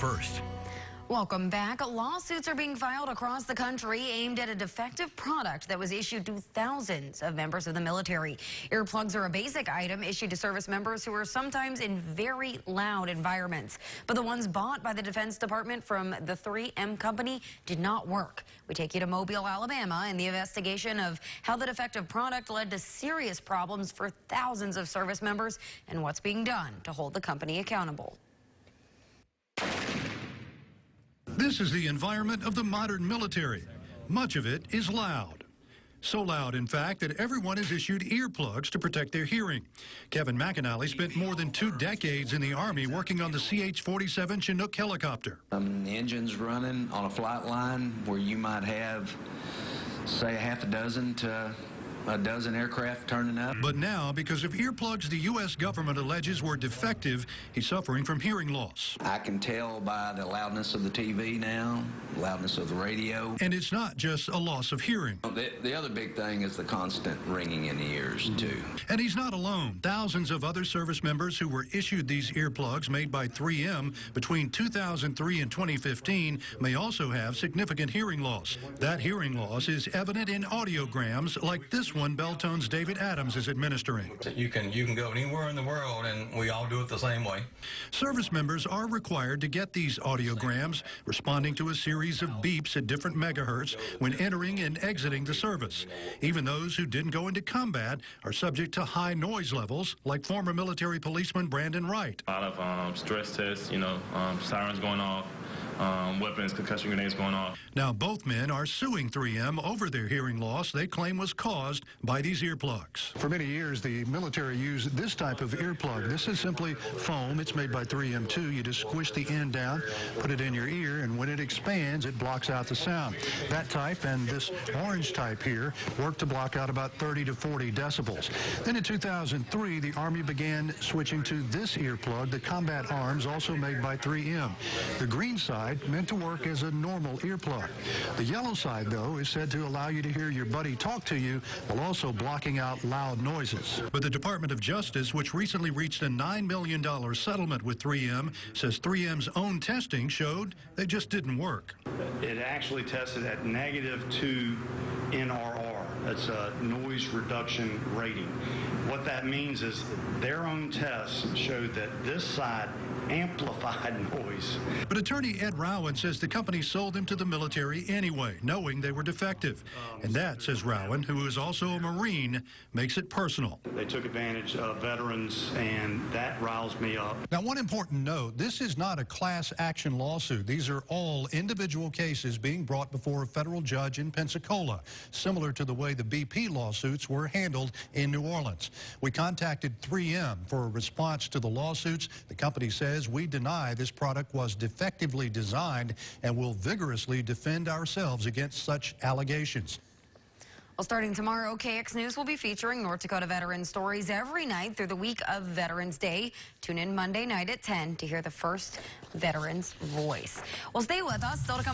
first. Welcome back. Lawsuits are being filed across the country aimed at a defective product that was issued to thousands of members of the military. Earplugs are a basic item issued to service members who are sometimes in very loud environments. But the ones bought by the Defense Department from the 3M company did not work. We take you to Mobile, Alabama, in the investigation of how the defective product led to serious problems for thousands of service members and what's being done to hold the company accountable. This is the environment of the modern military. Much of it is loud. So loud, in fact, that everyone is issued earplugs to protect their hearing. Kevin McAnally spent more than 2 decades in the Army working on the CH-47 Chinook helicopter. The engine's running on a flight line where you might have, say, half a dozen to a dozen aircraft turning up. But now, because of earplugs the U.S. government alleges were defective, he's suffering from hearing loss. I can tell by the loudness of the TV now, loudness of the radio. And it's not just a loss of hearing. The other big thing is the constant ringing in the ears, too. And he's not alone. Thousands of other service members who were issued these earplugs made by 3M between 2003 and 2015 may also have significant hearing loss. That hearing loss is evident in audiograms like this one Beltone's David Adams is administering. You can go anywhere in the world, and we all do it the same way. Service members are required to get these audiograms, responding to a series of beeps at different megahertz when entering and exiting the service. Even those who didn't go into combat are subject to high noise levels, like former military policeman Brandon Wright. A lot of stress tests, sirens going off. Weapons, concussion grenades going off. Now, both men are suing 3M over their hearing loss they claim was caused by these earplugs. For many years, the military used this type of earplug. This is simply foam. It's made by 3M too. You just squish the end down, put it in your ear, and when it expands, it blocks out the sound. That type and this orange type here work to block out about 30 to 40 decibels. Then in 2003, the Army began switching to this earplug, the Combat Arms, also made by 3M. The green side meant to work as a normal earplug. The yellow side, though, is said to allow you to hear your buddy talk to you while also blocking out loud noises. But the Department of Justice, which recently reached a $9 million settlement with 3M, says 3M's own testing showed they just didn't work. It actually tested at -2 NRR. That's a noise reduction rating. What that means is their own tests showed that this side amplified noise. But attorney Ed Rowan says the company sold them to the military anyway, knowing they were defective. And that, says Rowan, who is also a Marine, makes it personal. They took advantage of veterans, and that riles me up. Now, one important note, this is not a class action lawsuit. These are all individual cases being brought before a federal judge in Pensacola, similar to the way the BP lawsuits were handled in New Orleans. We contacted 3M for a response to the lawsuits. The company says we deny this product was defectively designed and will vigorously defend ourselves against such allegations. Well, starting tomorrow, KX News will be featuring North Dakota veteran stories every night through the week of Veterans Day. Tune in Monday night at 10 to hear the first veteran's voice. Well, stay with us. Still to come on.